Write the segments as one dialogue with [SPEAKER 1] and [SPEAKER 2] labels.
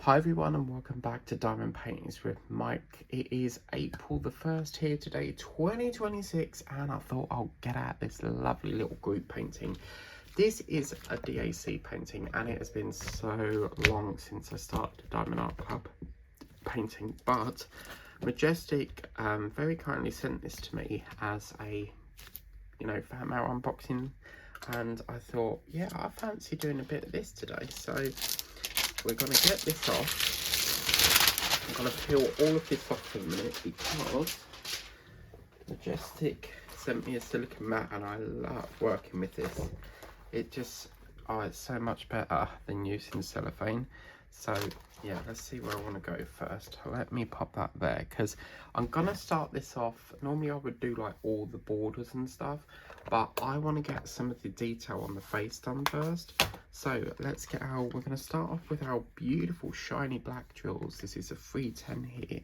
[SPEAKER 1] Hi everyone and welcome back to Diamond Paintings with Mike. It is April the 1st here today, 2026, and I thought I'll get out this lovely little Groot painting. This is a DAC painting and it has been so long since I started the Diamond Art Club painting, but Majestic very kindly sent this to me as a, fan mail unboxing, and I thought, yeah, I fancy doing a bit of this today, so we're going to get this off. I'm going to peel all of this off for a minute because Majestic sent me a silicone mat and I love working with this. It just, it's so much better than using cellophane. So yeah, let's see where I want to go first. Let me pop that there because I'm going to start this off. Normally I would do like all the borders and stuff, but I want to get some of the detail on the face done first. So let's get we're going to start off with our beautiful shiny black drills. This is a 310 here,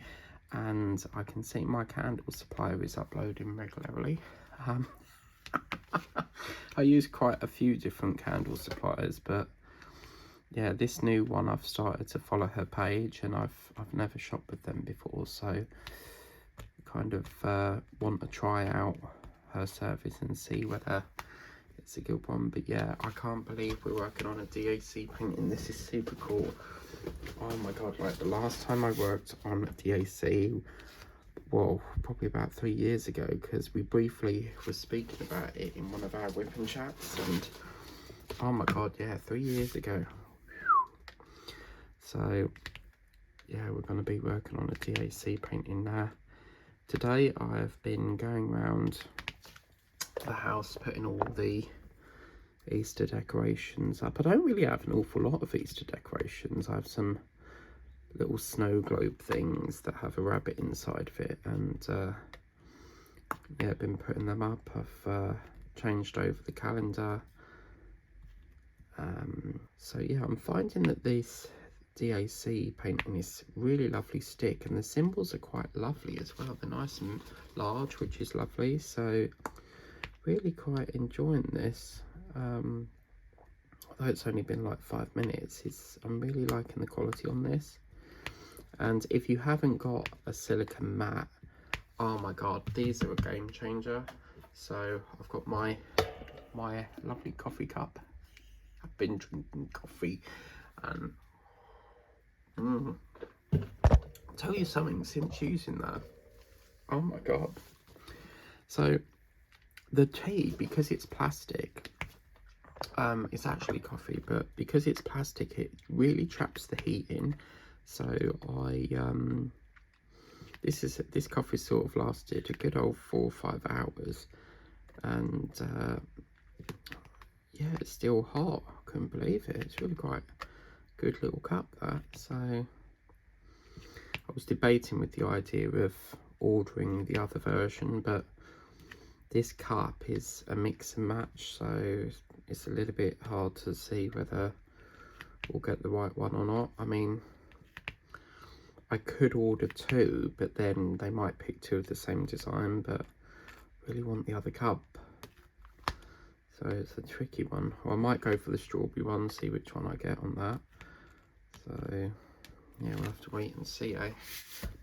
[SPEAKER 1] and I can see my candle supplier is uploading regularly. I use quite a few different candle suppliers, but yeah, this new one I've started to follow her page, and I've never shopped with them before, so kind of want to try out her service and see whether it's a good one. But yeah, I can't believe we're working on a DAC painting. This is super cool. Oh my god, like the last time I worked on a DAC, well, probably about 3 years ago, because we briefly were speaking about it in one of our whipping chats, and oh my god, yeah, 3 years ago. So yeah, we're going to be working on a DAC painting now. Today I've been going around the house putting all the Easter decorations up. I don't really have an awful lot of Easter decorations. I have some little snow globe things that have a rabbit inside of it, and yeah, I've been putting them up. I've changed over the calendar. So yeah, I'm finding that this DAC painting is really lovely stick, and the symbols are quite lovely as well. They're nice and large, which is lovely, so really quite enjoying this. Although it's only been like 5 minutes, I'm really liking the quality on this. And if you haven't got a silicone mat, oh my god, these are a game changer. So I've got my lovely coffee cup. I've been drinking coffee, and I'll tell you something, since using that, oh my god. So the tea, because it's plastic, it's actually coffee, but because it's plastic, it really traps the heat in. So this coffee sort of lasted a good old 4 or 5 hours, and yeah, it's still hot. I couldn't believe it. It's really quite a good little cup, that. So I was debating with the idea of ordering the other version, but this cup is a mix and match, so it's a little bit hard to see whether we'll get the right one or not. I mean, I could order 2, but then they might pick 2 of the same design, but I really want the other cup. So it's a tricky one. Or I might go for the strawberry one, see which one I get on that. So yeah, we'll have to wait and see, eh?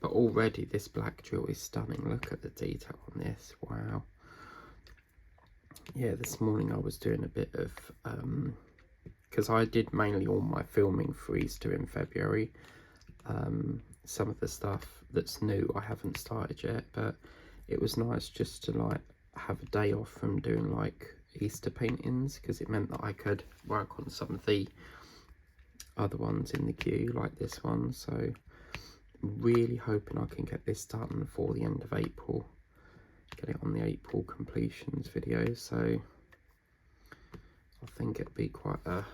[SPEAKER 1] But already this black drill is stunning. Look at the detail on this. Wow. Yeah, this morning I was doing a bit of, because I did mainly all my filming for Easter in February. Some of the stuff that's new I haven't started yet, but it was nice just to like have a day off from doing like Easter paintings, because it meant that I could work on some of the other ones in the queue, like this one. So really hoping I can get this done for the end of April, get it on the April completions video. So I think it'd be quite a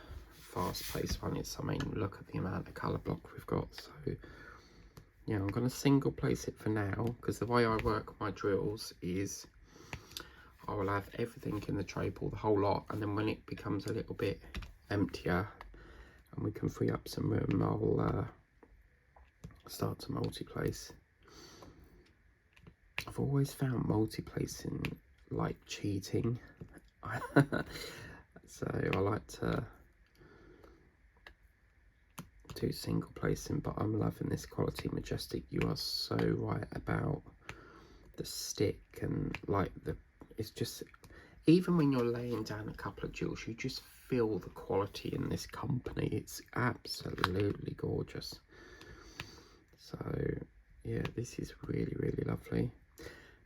[SPEAKER 1] fast-paced one. I mean, look at the amount of colour block we've got. So yeah, I'm going to single place it for now, because the way I work my drills is I will have everything in the tray pool, the whole lot, and then when it becomes a little bit emptier and we can free up some room, I'll start to multi-place. I've always found multi-placing like cheating. So I like to do single placing, but I'm loving this quality. Majestic, you are so right about the stick, and like it's just, even when you're laying down a couple of jewels, you just feel the quality in this company. It's absolutely gorgeous. So yeah, this is really, really lovely.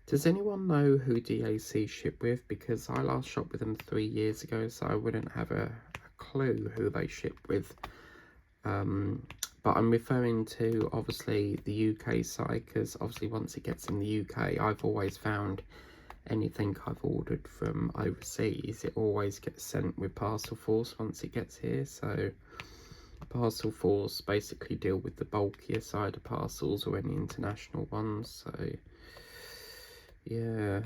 [SPEAKER 1] Does anyone know who DAC ship with? Because I last shopped with them 3 years ago, so I wouldn't have a clue who they ship with. But I'm referring to obviously the UK side, because obviously once it gets in the UK, I've always found anything I've ordered from overseas, it always gets sent with Parcel Force once it gets here. So Parcel Force basically deal with the bulkier side of parcels or any international ones. So yeah.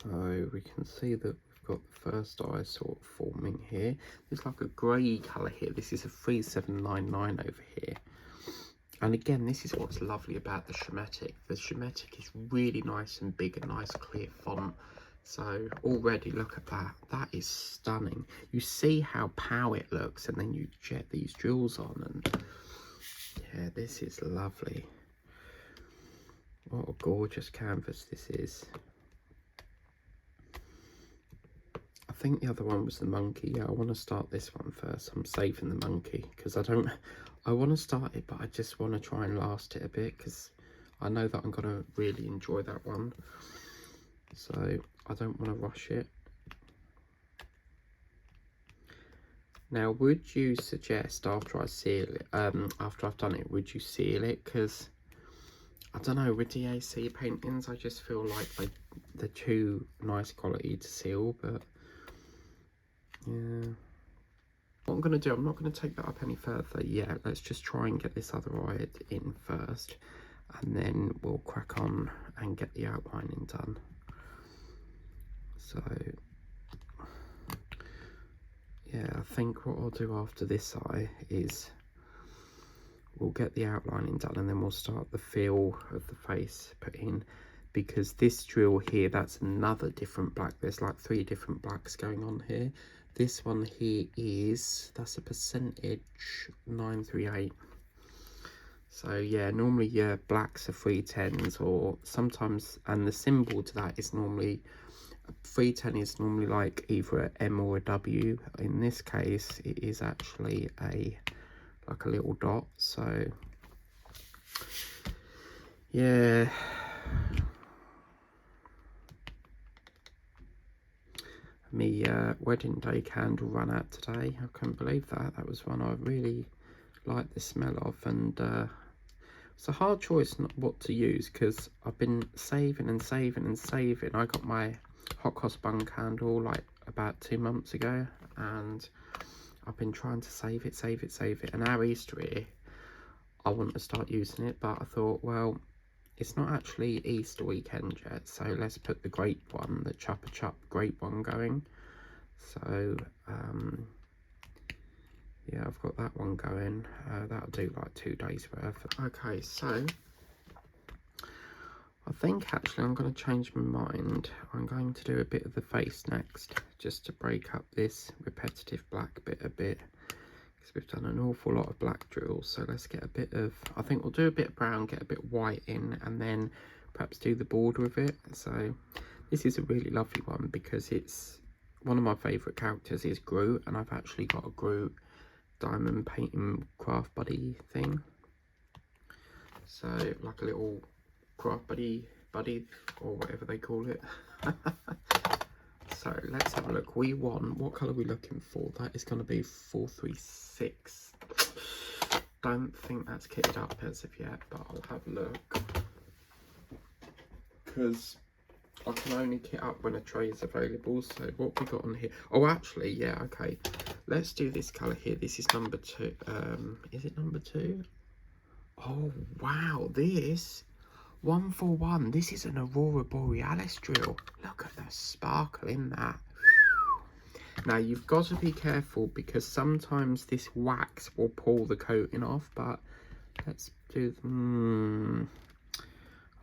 [SPEAKER 1] So we can see that we've got the first eye sort of forming here. There's like a grey colour here. This is a 3799 over here. And again, this is what's lovely about the Shemetic. The Shemetic is really nice and big, a nice clear font. So already look at that. That is stunning. You see how pow it looks, and then you jet these jewels on, and yeah, this is lovely. What a gorgeous canvas this is. I think the other one was the monkey. Yeah, I want to start this one first. I'm saving the monkey because I want to start it, but I just want to try and last it a bit, because I know that I'm going to really enjoy that one. So I don't want to rush it. Now, would you suggest after I seal it, after I've done it, would you seal it? Because I don't know, with DAC paintings, I just feel like they're too nice quality to seal, but yeah. What I'm going to do, I'm not going to take that up any further yet. Let's just try and get this other eye in first, and then we'll crack on and get the outlining done. So yeah, I think what I'll do after this eye is we'll get the outlining done, and then we'll start the feel of the face put in, because this drill here, that's another different black. There's like 3 different blacks going on here. This one here that's a percentage 938. So yeah, normally blacks are 310s, or sometimes, and the symbol to that is normally 310 is normally like either a M or a W. In this case, it is actually like a little dot. So yeah. Me wedding day candle ran out today. I couldn't believe that. That was one I really liked the smell of, and it's a hard choice not what to use, because I've been saving and saving and saving. I got my hot cross bun candle like about 2 months ago, and I've been trying to save it, and our Easter here, I want to start using it, but I thought, well, it's not actually Easter weekend yet, so let's put the grape one, the Chuppa Chup grape one going. So yeah, I've got that one going. That'll do like 2 days worth. Okay, so I think actually I'm going to change my mind. I'm going to do a bit of the face next, just to break up this repetitive black bit a bit, because we've done an awful lot of black drills. So let's get a bit of, I think we'll do a bit of brown, get a bit white in, and then perhaps do the border of it. So this is a really lovely one, because it's one of my favourite characters is Groot, and I've actually got a Groot diamond painting craft buddy thing. So like a little craft buddy, or whatever they call it. So let's have a look. We want, what colour are we looking for? That is going to be 436. Don't think that's kitted up as of yet, but I'll have a look, because I can only kit up when a tray is available. So what we got on here? Oh, actually, yeah, okay. Let's do this colour here. This is number 2. Is it number 2? Oh, wow, this 141. This is an Aurora Borealis drill. Look at the sparkle in that. Now, you've got to be careful, because sometimes this wax will pull the coating off, but let's do...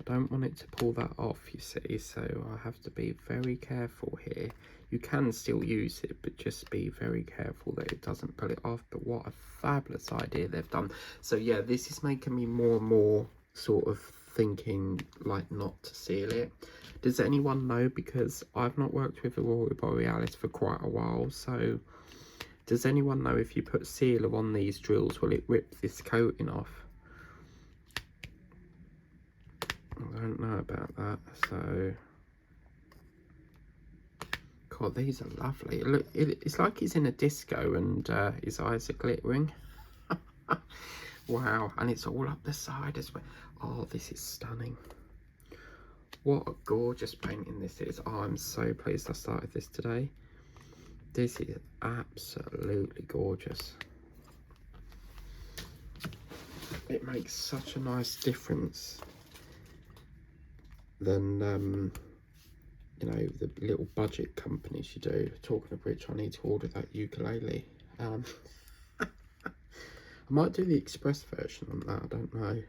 [SPEAKER 1] I don't want it to pull that off, you see, so I have to be very careful here. You can still use it, but just be very careful that it doesn't pull it off. But what a fabulous idea they've done. So yeah, this is making me more and more sort of thinking like not to seal it. Does anyone know? Because I've not worked with Aurora Borealis for quite a while, so does anyone know if you put sealer on these drills, will it rip this coating off? I don't know about that. So, God, these are lovely. Look, it's like he's in a disco and his eyes are glittering. Wow, and it's all up the side as well. Oh, this is stunning. What a gorgeous painting this is. Oh, I'm so pleased I started this today. This is absolutely gorgeous. It makes such a nice difference than you know, the little budget companies you do. Talking of which, I need to order that ukulele. I might do the express version on that, I don't know.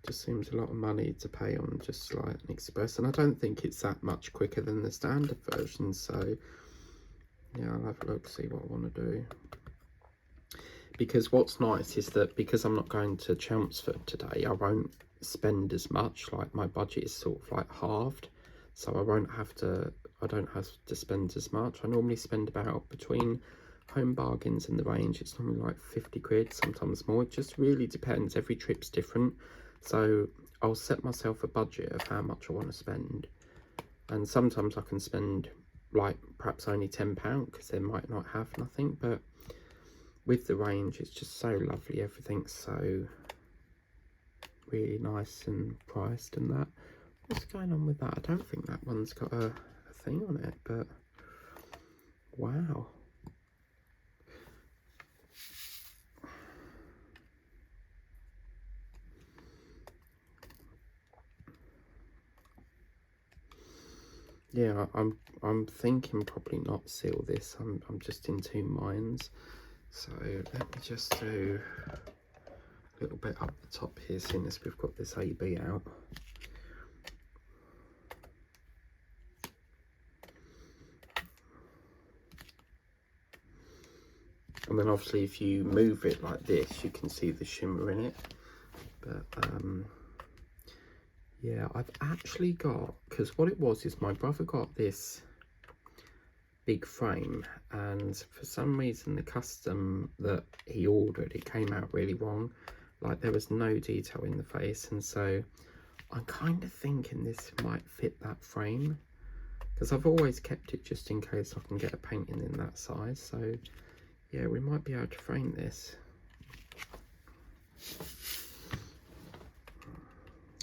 [SPEAKER 1] Just seems a lot of money to pay on just like an express, and I don't think it's that much quicker than the standard version, so yeah, I'll have a look, see what I want to do. Because what's nice is that because I'm not going to Chelmsford today, I won't spend as much. Like my budget is sort of like halved, so I don't have to spend as much. I normally spend about, between Home Bargains and the range, it's normally like 50 quid, sometimes more. It just really depends, every trip's different. So I'll set myself a budget of how much I want to spend, and sometimes I can spend like perhaps only £10 because they might not have nothing. But with the range, it's just so lovely, everything's so really nice and priced and that. What's going on with that? I don't think that one's got a thing on it, but wow. Yeah, I'm thinking probably not seal this. I'm just in two minds. So let me just do a little bit up the top here, seeing as we've got this AB out. And then obviously if you move it like this, you can see the shimmer in it. But yeah, I've actually got, because what it was is my brother got this big frame, and for some reason the custom that he ordered, it came out really wrong. Like there was no detail in the face, and so I'm kind of thinking this might fit that frame, because I've always kept it just in case I can get a painting in that size. So yeah, we might be able to frame this.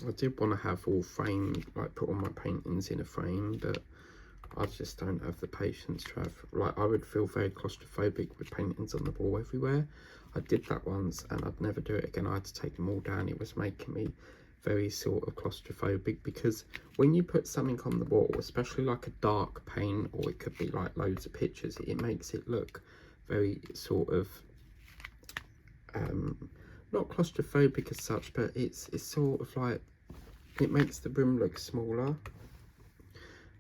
[SPEAKER 1] I did want to have all framed, like put all my paintings in a frame, but I just don't have the patience to have, like, I would feel very claustrophobic with paintings on the wall everywhere. I did that once and I'd never do it again. I had to take them all down. It was making me very sort of claustrophobic, because when you put something on the wall, especially like a dark paint, or it could be like loads of pictures, it makes it look very sort of not claustrophobic as such, but it's sort of like, it makes the room look smaller,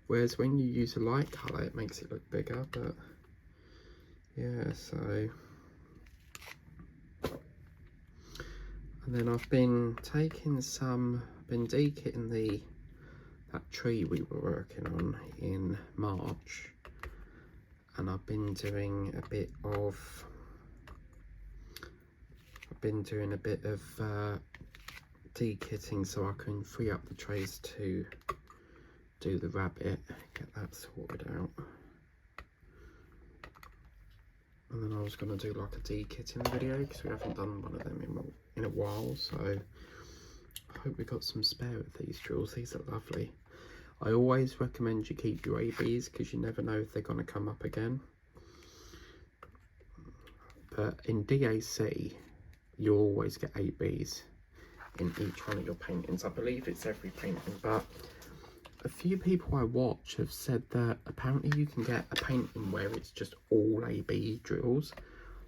[SPEAKER 1] whereas when you use a light colour it makes it look bigger. But yeah, so, and then I've been taking some, been dekitting that tree we were working on in March, and I've been doing a bit of dekitting so I can free up the trays to do the rabbit, get that sorted out. And then I was going to do like a dekitting video, because we haven't done one of them in a while, so I hope we got some spare of these drills. These are lovely. I always recommend you keep your ABs, because you never know if they're going to come up again. But in DAC, you always get ABs in each one of your paintings. I believe it's every painting, but a few people I watch have said that apparently you can get a painting where it's just all AB drills.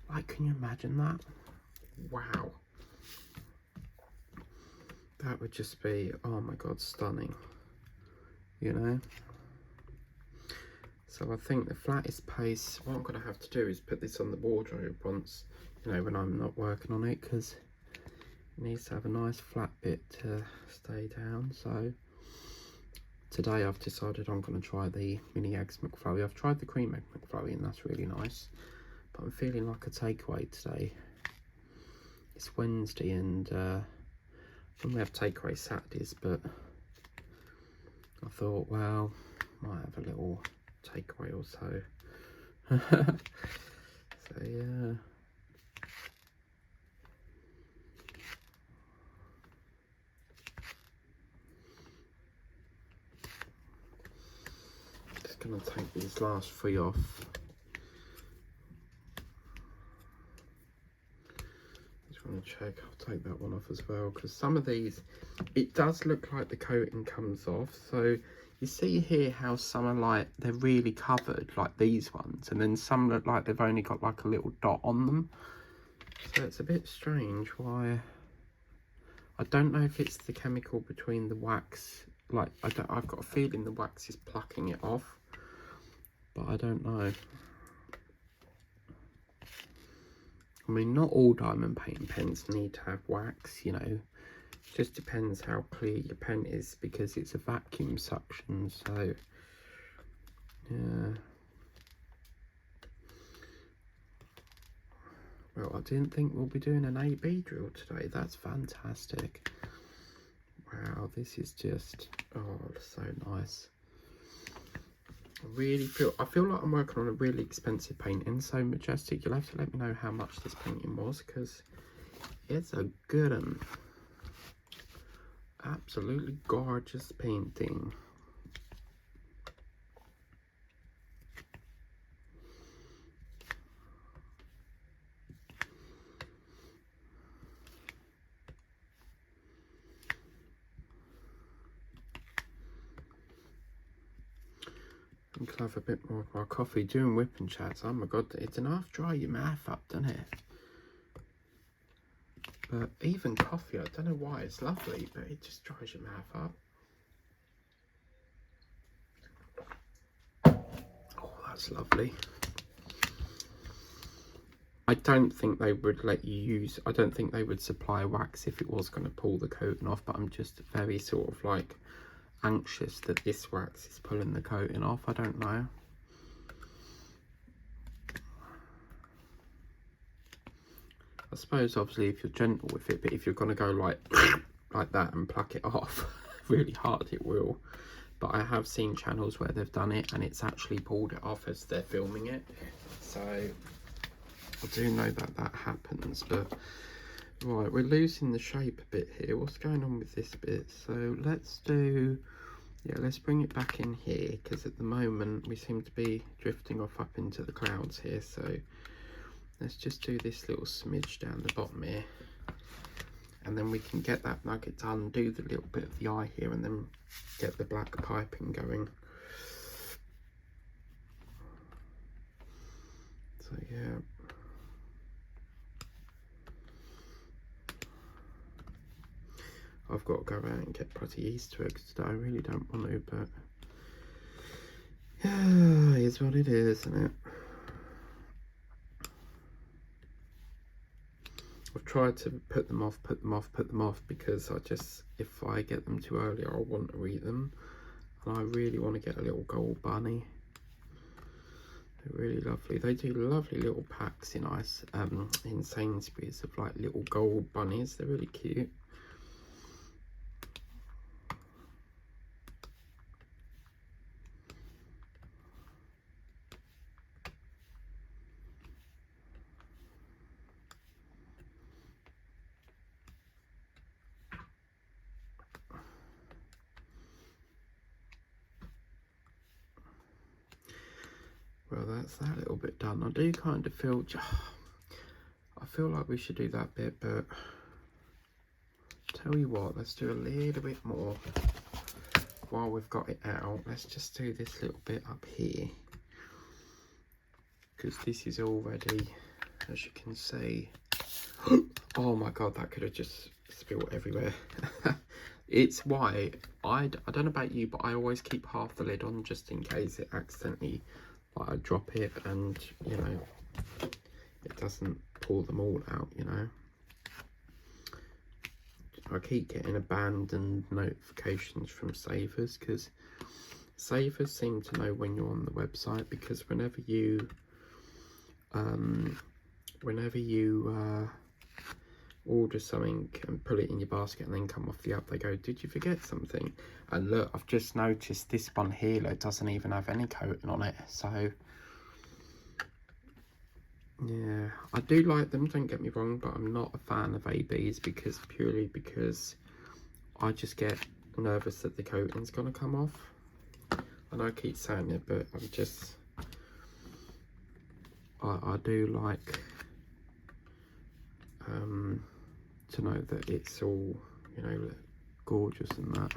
[SPEAKER 1] Like, can you imagine that? Wow. that would just be, oh my god, stunning, you know. So I think the flattest pace, what I'm going to have to do is put this on the wardrobe once, you know, when I'm not working on it, because it needs to have a nice flat bit to stay down. So today I've decided I'm going to try the mini eggs McFlurry. I've tried the cream egg McFlurry and that's really nice, but I'm feeling like a takeaway today. It's Wednesday and we have takeaway Saturdays, but I thought, well, might have a little takeaway or so. So yeah. Just gonna take these last 3 off. Just want to check, I'll take that one off as well, because some of these, it does look like the coating comes off. So you see here how some are like, they're really covered, like these ones, and then some look like they've only got like a little dot on them. So it's a bit strange why. I don't know if it's the chemical between the wax, like I've got a feeling the wax is plucking it off, but I don't know. I mean, not all diamond painting pens need to have wax, you know. It just depends how clear your pen is, because it's a vacuum suction, so yeah. Well, I didn't think we'll be doing an A-B drill today. That's fantastic. Wow, this is just, oh, so nice. I feel like I'm working on a really expensive painting. So Majestic, you'll have to let me know how much this painting was, because it's a good one. Absolutely gorgeous painting. I think I'll have a bit more of my coffee doing whipping chats. Oh my god, it's enough dry your mouth up, doesn't it? But even coffee, I don't know why, it's lovely, but it just dries your mouth up. Oh, that's lovely. I don't think they would let you use, I don't think they would supply wax if it was going to pull the coating off, but I'm just very sort of like anxious that this wax is pulling the coating off. I don't know. I suppose obviously if you're gentle with it, but if you're going to go like that and pluck it off really hard, it will. But I have seen channels where they've done it and it's actually pulled it off as they're filming it, so I do know that that happens. But right, we're losing the shape a bit here. What's going on with this bit? So let's do, yeah, let's bring it back in here, because at the moment we seem to be drifting off up into the clouds here. So let's just do this little smidge down the bottom here, and then we can get that nugget done, do the little bit of the eye here, and then get the black piping going. So yeah. I've got to go out and get bloody Easter eggs today. I really don't want to, but yeah, it's what it is, isn't it? I've tried to put them off, because I just, if I get them too early, I'll want to eat them. And I really want to get a little gold bunny. They're really lovely. They do lovely little packs in in Sainsbury's of like little gold bunnies. They're really cute. Well, that's that little bit done. I do kind of feel, I feel like we should do that bit, but tell you what, let's do a little bit more while we've got it out. Let's just do this little bit up here, because this is already, as you can see, oh my god, that could have just spilled everywhere. It's white. I don't know about you, but I always keep half the lid on just in case it accidentally, like, I drop it and, you know, it doesn't pour them all out, you know. I keep getting abandoned notifications from savers, because savers seem to know when you're on the website, because whenever you order something and put it in your basket and then come off the app, they go, did you forget something? And look, I've just noticed this one here, like, doesn't even have any coating on it. So yeah, I do like them, don't get me wrong, but I'm not a fan of ABs, because purely because I just get nervous that the coating's gonna come off. I know I keep saying it, but I'm just, I do like to know that it's all, you know, gorgeous and that.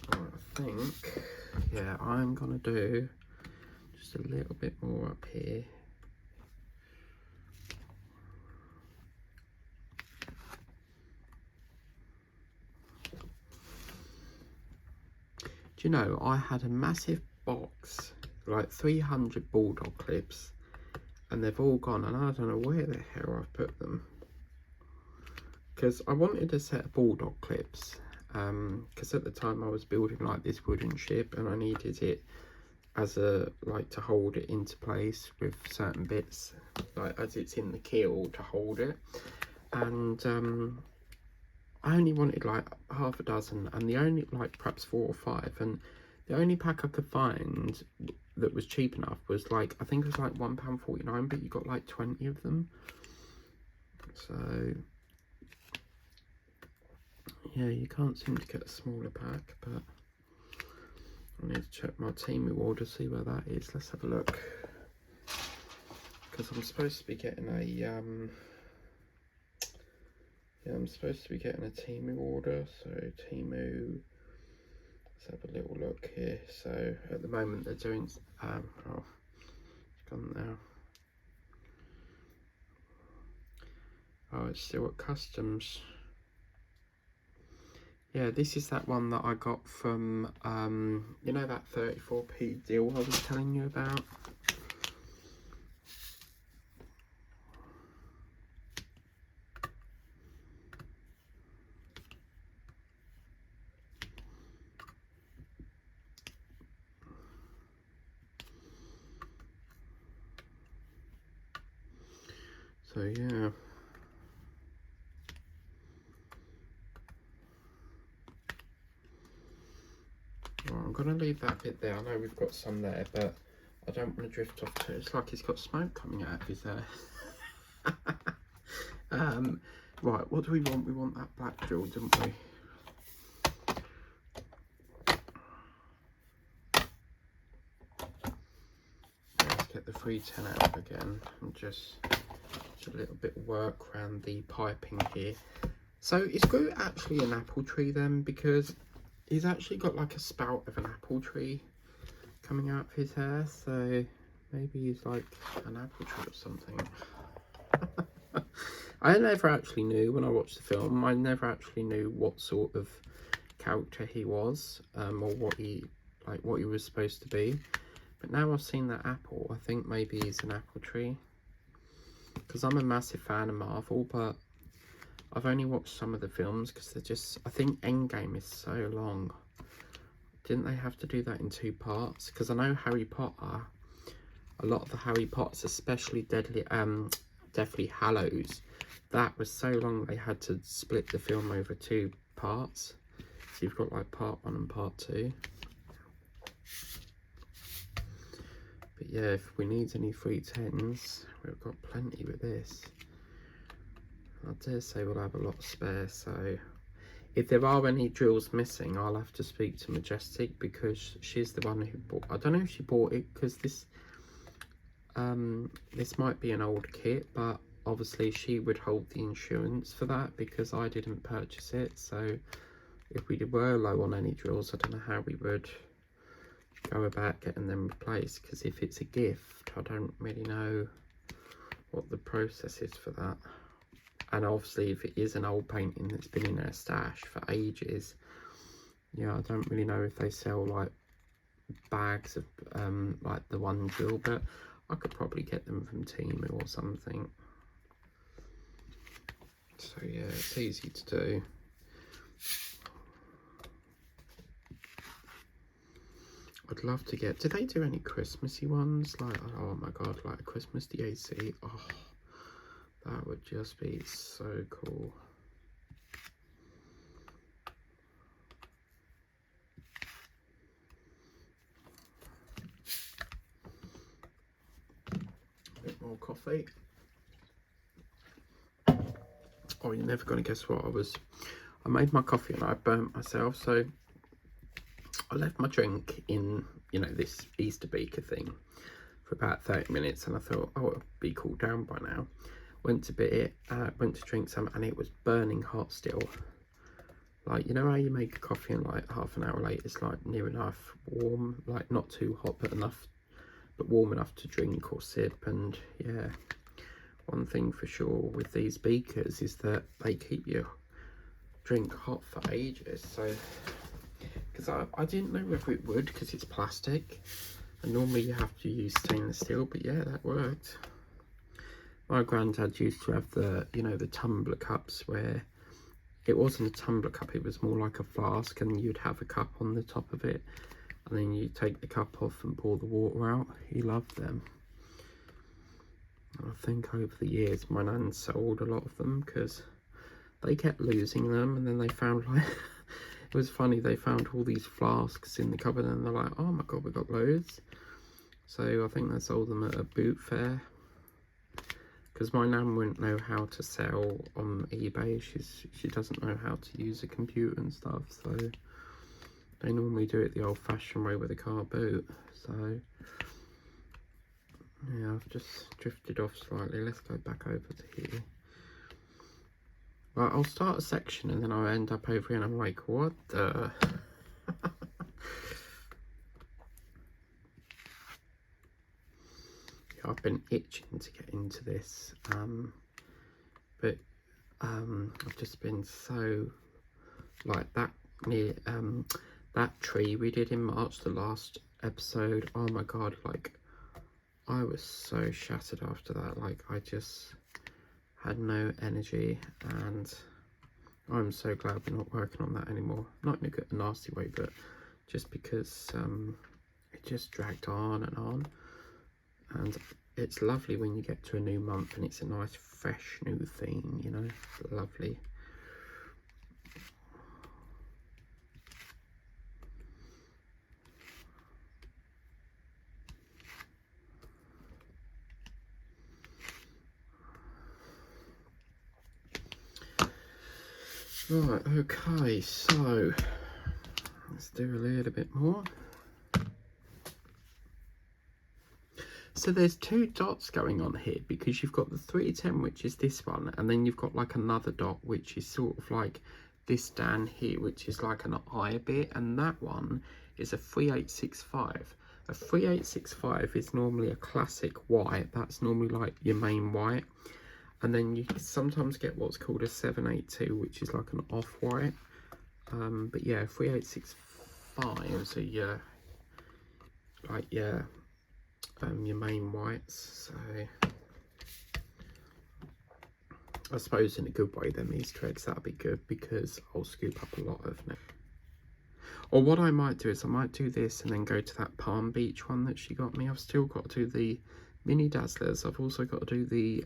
[SPEAKER 1] Right, I think, yeah, I'm gonna do just a little bit more up here. Do you know, I had a massive box, like 300 bulldog clips, and they've all gone, and I don't know where the hell I've put them. Because I wanted a set of bulldog clips, because at the time I was building like this wooden ship, and I needed it as a, like, to hold it into place with certain bits, like as it's in the keel, to hold it. And I only wanted like half a dozen, and the only, like, perhaps 4 or 5, and the only pack I could find that was cheap enough was, like, I think it was like £1.49, but you got like 20 of them. So yeah, you can't seem to get a smaller pack, but I need to check my Temu order, see where that is. Let's have a look, because I'm supposed to be getting a yeah, I'm supposed to be getting a Temu order. So Temu, let's have a little look here. So at the moment they're doing oh, it's gone now. Oh, it's still at customs. Yeah, this is that one that I got from you know, that 34p deal I was telling you about. So yeah, well, I'm gonna leave that bit there. I know we've got some there, but I don't want to drift off to, it's like he's got smoke coming out of his right, what do we want? We want that black drill, don't we? Let's get the 310 out again, and just a little bit of work around the piping here. So is Groot actually an apple tree then? Because he's actually got like a spout of an apple tree coming out of his hair, so maybe he's like an apple tree or something. I never actually knew when I watched the film. I never actually knew what sort of character he was, or what he was supposed to be. But now I've seen that apple, I think maybe he's an apple tree. Because I'm a massive fan of Marvel, but I've only watched some of the films because they're just, I think Endgame is so long. Didn't they have to do that in 2 parts? Because I know Harry Potter, a lot of the Harry Potters, especially Deathly Hallows, that was so long they had to split the film over 2 parts. So you've got like part 1 and part 2. But yeah, if we need any 310s, we've got plenty with this. I dare say we'll have a lot spare, so if there are any drills missing, I'll have to speak to Majestic, because she's the one who bought, I don't know if she bought it, because this might be an old kit, but obviously she would hold the insurance for that because I didn't purchase it. So if we were low on any drills, I don't know how we would go about getting them replaced, because if it's a gift, I don't really know what the process is for that. And obviously if it is an old painting that's been in their stash for ages, yeah, I don't really know if they sell like bags of like the one drill, but I could probably get them from Temu or something. So yeah, it's easy to do. I'd love to get, do they do any Christmassy ones? Like, oh my god, like a Christmas DAC. Oh, that would just be so cool. A bit more coffee. Oh, you're never going to guess what I made my coffee and I burnt myself. So I left my drink in, you know, this Easter beaker thing for about 30 minutes, and I thought, oh, it'll be cooled down by now. Went to bit it, went to drink some, and it was burning hot still. Like, you know how you make a coffee and like half an hour later it's like near enough warm, like not too hot but enough, but warm enough to drink or sip. And yeah, one thing for sure with these beakers is that they keep your drink hot for ages. So because I didn't know whether it would, because it's plastic and normally you have to use stainless steel, but yeah, that worked. My granddad used to have the, you know, the tumbler cups where it wasn't a tumbler cup, it was more like a flask, and you'd have a cup on the top of it, and then you take the cup off and pour the water out. He loved them. And I think over the years my nan sold a lot of them because they kept losing them, and then they found like it was funny, they found all these flasks in the cupboard and they're like, oh my god, we got loads. So I think they sold them at a boot fair, because my nan wouldn't know how to sell on eBay. She doesn't know how to use a computer and stuff, so they normally do it the old-fashioned way with a car boot. So yeah, I've just drifted off slightly. Let's go back over to here. Well, I'll start a section and then I'll end up over here and I'm like, what the? Yeah, I've been itching to get into this, but I've just been so, like that near, that tree we did in March, the last episode, oh my god, like I was so shattered after that. Like I just had no energy, and I'm so glad we're not working on that anymore. Not in a good, nasty way, but just because it just dragged on and on. And it's lovely when you get to a new month and it's a nice fresh new theme, you know, lovely. Right, okay, so let's do a little bit more. So there's two dots going on here, because you've got the 310, which is this one, and then you've got like another dot which is sort of like this down here, which is like an eye bit, and that one is a 3865. A 3865 is normally a classic white, that's normally like your main white. And then you sometimes get what's called a 782, which is like an off-white. But yeah, 3865, so yeah, like yeah, your main whites. So I suppose in a good way, them Easter eggs, that'd be good, because I'll scoop up a lot of them. Or what I might do is I might do this and then go to that Palm Beach one that she got me. I've still got to do the mini dazzlers. I've also got to do the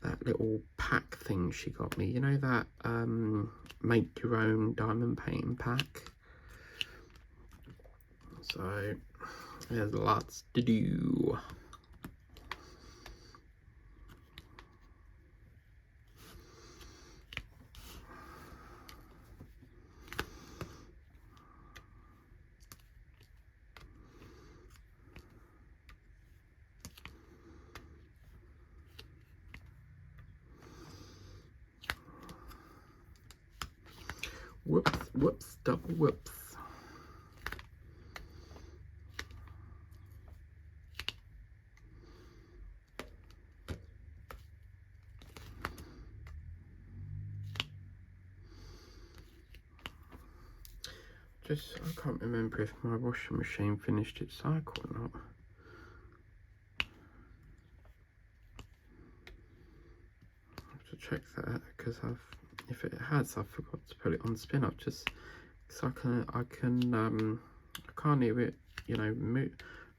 [SPEAKER 1] that little pack thing she got me, you know, that make your own diamond painting pack. So there's lots to do. Whoops, whoops, double whoops. I can't remember if my washing machine finished its cycle or not. I have to check that, because if it has, I forgot to put it on spin. I've just, so I can't hear it, you know, move,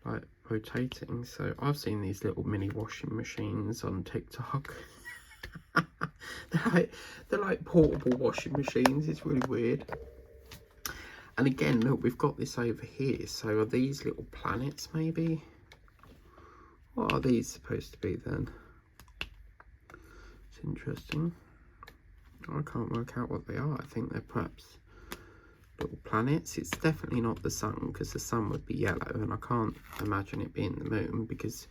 [SPEAKER 1] like rotating. So I've seen these little mini washing machines on TikTok. they're like portable washing machines. It's really weird. And again, look, we've got this over here. So are these little planets maybe? What are these supposed to be then? It's interesting. I can't work out what they are. I think they're perhaps little planets. It's definitely not the sun, because the sun would be yellow, and I can't imagine it being the moon because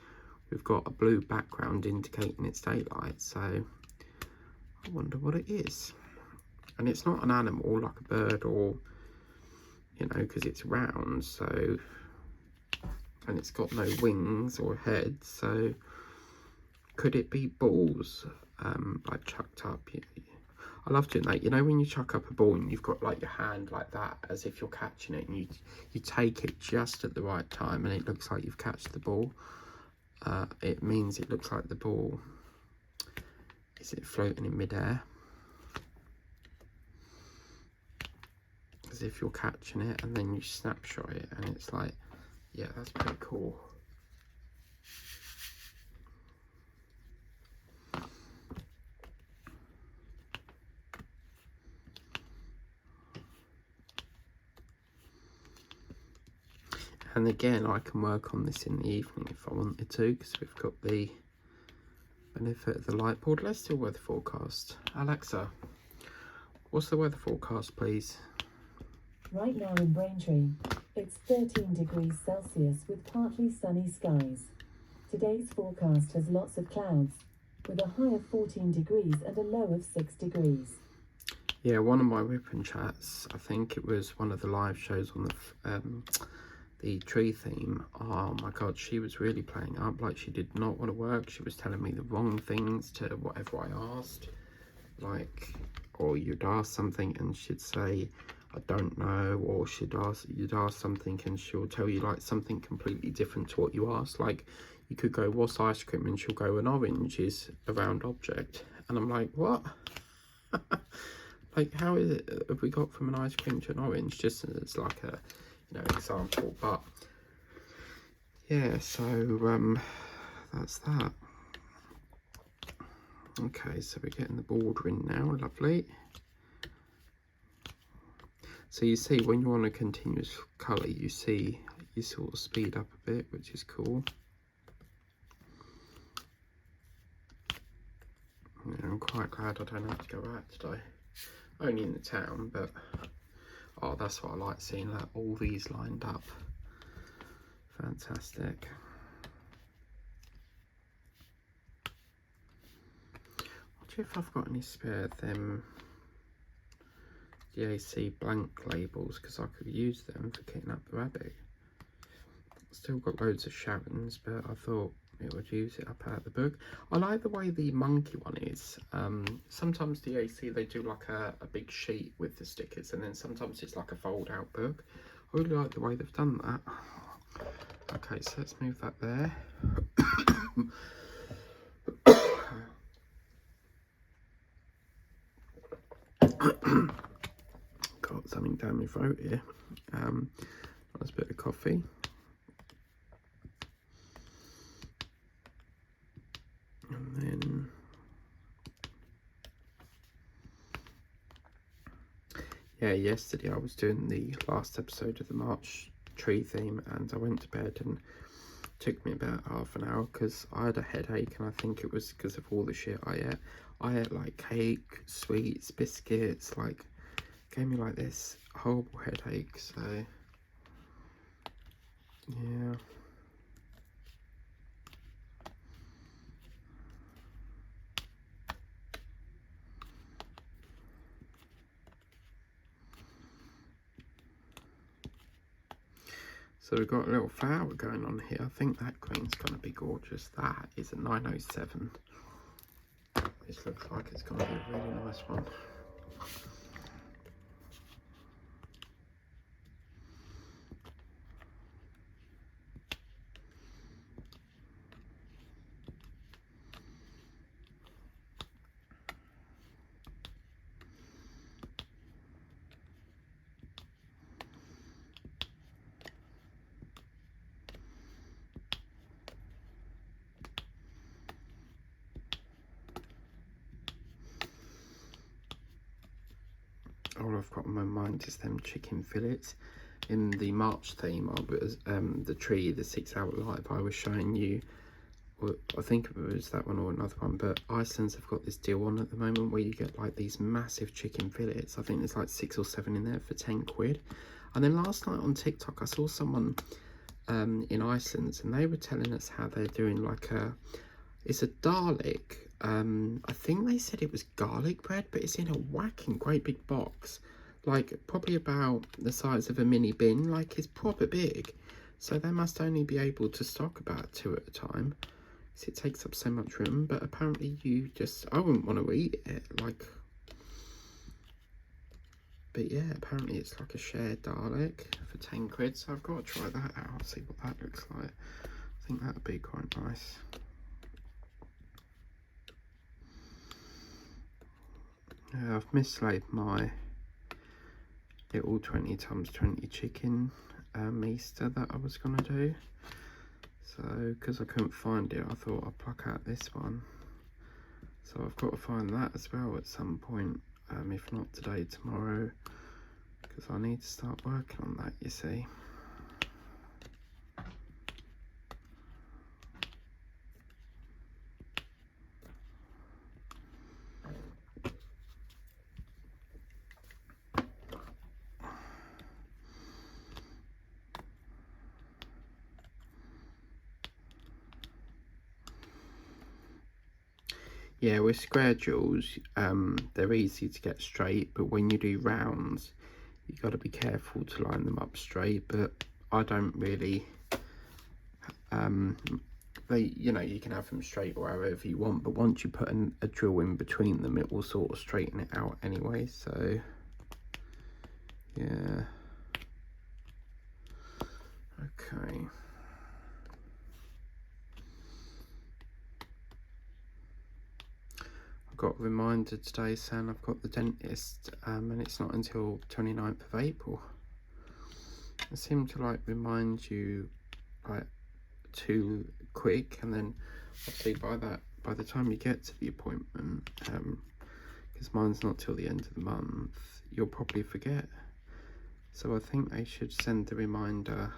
[SPEAKER 1] we've got a blue background indicating it's daylight. So I wonder what it is. And it's not an animal like a bird, or, you know, because it's round, so, and it's got no wings or head, so could it be balls, like chucked up? I love doing that, you know, when you chuck up a ball and you've got like your hand like that as if you're catching it, and you take it just at the right time and it looks like you've catched the ball. It means it looks like the ball is it floating in midair, as if you're catching it, and then you snapshot it, and it's like, yeah, that's pretty cool. And again, I can work on this in the evening if I wanted to, because we've got the benefit of the light board. Let's do weather forecast. Alexa, what's the weather forecast, please?
[SPEAKER 2] Right now in Braintree, it's 13 degrees Celsius with partly sunny skies. Today's forecast has lots of clouds, with a high of 14 degrees and a low of 6 degrees.
[SPEAKER 1] Yeah, one of my ripping chats, I think it was one of the live shows on the tree theme. Oh my god, she was really playing up, like she did not want to work. She was telling me the wrong things to whatever I asked, like, or you'd ask something and she'd say I don't know, or you'd ask something and she'll tell you like something completely different to what you asked. Like, you could go, what's ice cream, and she'll go, an orange is a round object. And I'm like, what? Like, how is it have we got from an ice cream to an orange? Just as like a, you know, example. But yeah, so that's that. Okay, so we're getting the border in now. Lovely. So you see, when you're on a continuous colour, you see you sort of speed up a bit, which is cool. Yeah, I'm quite glad I don't have to go out today. Only in the town, but oh, that's what I like, seeing, like, all these lined up. Fantastic. I wonder if I've got any spare them DAC blank labels, because I could use them for kitting up the rabbit. Still got loads of Sharons, but I thought it would use it up out of the book. I like the way the monkey one is. Sometimes DAC, they do like a big sheet with the stickers, and then sometimes it's like a fold out book. I really like the way they've done that. Okay, so let's move that there. Got something down my throat here. Nice bit of coffee. And then yeah, yesterday I was doing the last episode of the March tree theme, and I went to bed, and it took me about half an hour because I had a headache, and I think it was because of all the shit I ate. I ate like cake, sweets, biscuits, like, gave me like this horrible headache. So yeah. So we've got a little flower going on here. I think that green's going to be gorgeous. That is a 907. This looks like it's going to be a really nice one. all I've got on my mind is them chicken fillets. In the March theme, I was the tree, the 6 hour live, I was showing you, well, I think it was that one or another one, but Iceland's have got this deal on at the moment where you get like these massive chicken fillets. I think there's like 6 or 7 in there for 10 quid. And then last night on TikTok, I saw someone in Iceland, and they were telling us how they're doing like it's a Dalek. I think they said it was garlic bread, but it's in a whacking great big box, like probably about the size of a mini bin, like it's proper big. So they must only be able to stock about 2 at a time, because it takes up so much room. But apparently I wouldn't want to eat it, like, but yeah, apparently it's like a shared Dalek for 10 quid, so I've got to try that out, see what that looks like. I think that'd be quite nice. Yeah, I've mislaid my little 20x20 chicken Easter that I was going to do. So, because I couldn't find it, I thought I'd pluck out this one. So I've got to find that as well at some point, if not today, tomorrow, because I need to start working on that, you see. Yeah, with square jewels, they're easy to get straight, but when you do rounds, you got to be careful to line them up straight. But I don't really, you know, you can have them straight or however you want, but once you put a drill in between them, it will sort of straighten it out anyway. So yeah, okay. Got a reminder today saying I've got the dentist, and it's not until 29th of April. It seemed to like remind you like too quick, and then obviously by the time you get to the appointment, because mine's not till the end of the month, you'll probably forget. So I think they should send the reminder,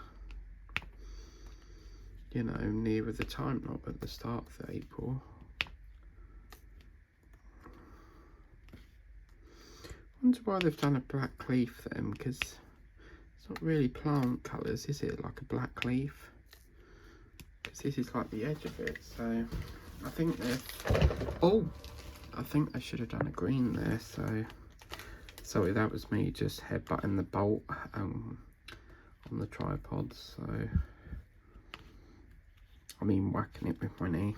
[SPEAKER 1] you know, nearer the time, not at the start of April. I wonder why they've done a black leaf then, because it's not really plant colours, is it? Like a black leaf, because this is like the edge of it. So I think I think they should have done a green there. So sorry, that was me just headbutting the bolt on the tripod. So I mean whacking it with my knee.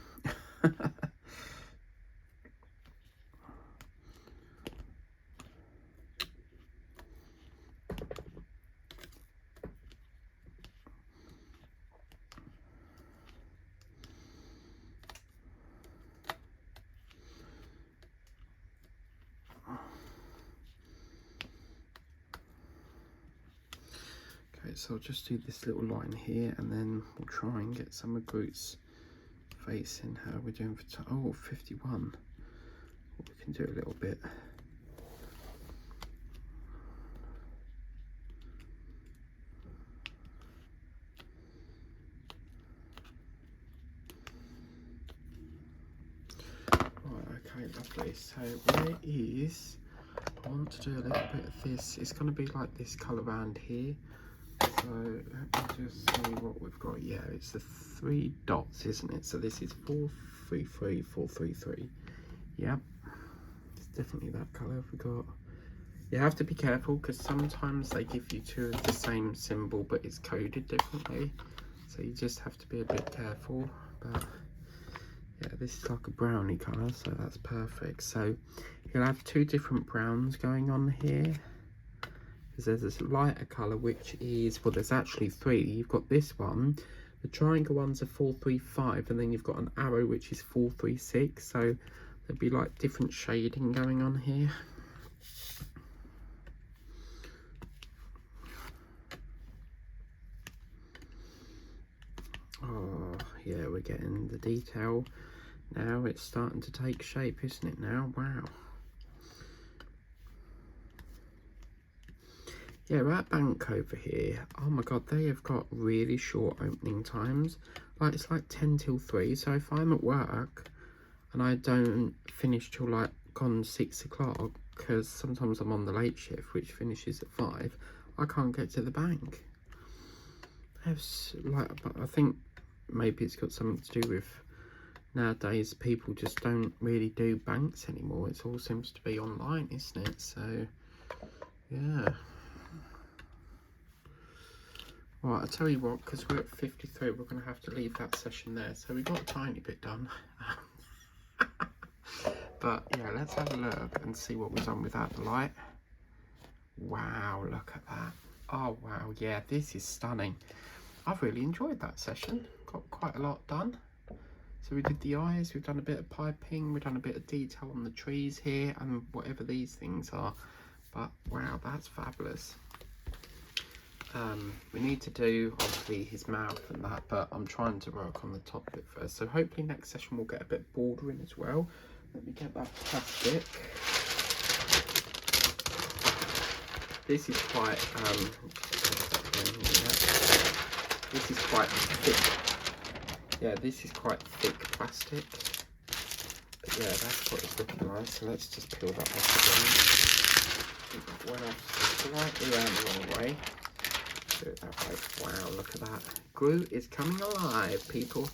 [SPEAKER 1] Okay, so I'll just do this little line here, and then we'll try and get some of Groot's face in. How we're doing for time? Oh, 51. We can do a little bit. Right, okay, lovely. So where is, I want to do a little bit of this. It's going to be like this colour around here. So let me just see what we've got. Yeah, it's the 3 dots, isn't it? So this is 433, 433. Yep, it's definitely that colour. We got. You have to be careful because sometimes they give you 2 of the same symbol, but it's coded differently. So you just have to be a bit careful. But yeah, this is like a brownie colour, so that's perfect. So you'll have 2 different browns going on here. There's this lighter colour which is, well, there's actually 3. You've got this one, the triangle one's a 435, and then you've got an arrow which is 436. So there'll be like different shading going on here. Oh yeah, we're getting the detail now. It's starting to take shape, isn't it now? Wow. yeah, we're at bank over here. Oh my god, they have got really short opening times. Like, it's like 10 till 3. So if I'm at work and I don't finish till like gone 6 o'clock, because sometimes I'm on the late shift, which finishes at 5, I can't get to the bank. Like, but I think maybe it's got something to do with nowadays people just don't really do banks anymore. It all seems to be online, isn't it? So yeah. Right, I'll tell you what, because we're at 53, we're going to have to leave that session there. So we got a tiny bit done. But yeah, let's have a look and see what we've done without the light. Wow, look at that. Oh wow, yeah, this is stunning. I've really enjoyed that session. Got quite a lot done. So we did the eyes, we've done a bit of piping, we've done a bit of detail on the trees here and whatever these things are. But wow, that's fabulous. We need to do obviously his mouth and that, but I'm trying to work on the top bit first. So hopefully next session we'll get a bit bordering as well. Let me get that plastic. This is quite this is quite thick. Yeah, this is quite thick plastic. But yeah, that's what it's looking like. So let's just peel that off again. That went off slightly around the wrong way. Do it that way. Wow, look at that. Groot is coming alive, people.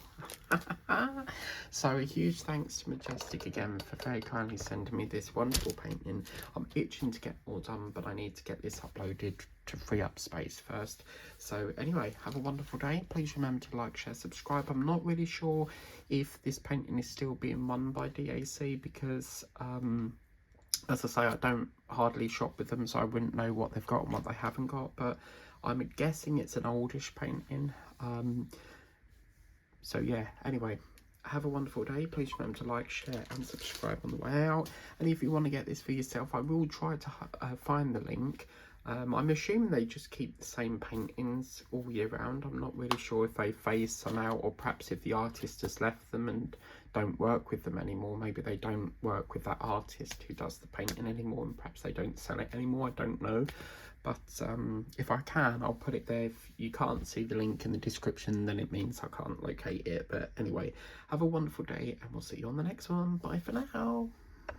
[SPEAKER 1] So a huge thanks to Majestic again for very kindly sending me this wonderful painting. I'm itching to get more done, but I need to get this uploaded to free up space first. So anyway, have a wonderful day. Please remember to like, share, subscribe. I'm not really sure if this painting is still being run by DAC because as I say, I don't hardly shop with them, so I wouldn't know what they've got and what they haven't got, but I'm guessing it's an oldish painting. So yeah, anyway, have a wonderful day. Please remember to like, share and subscribe on the way out. And if you want to get this for yourself, I will try to find the link. I'm assuming they just keep the same paintings all year round. I'm not really sure if they phase some out, or perhaps if the artist has left them and don't work with them anymore. Maybe they don't work with that artist who does the painting anymore, and perhaps they don't sell it anymore. I don't know. But if I can, I'll put it there. If you can't see the link in the description, then it means I can't locate it. But anyway, have a wonderful day and we'll see you on the next one. Bye for now.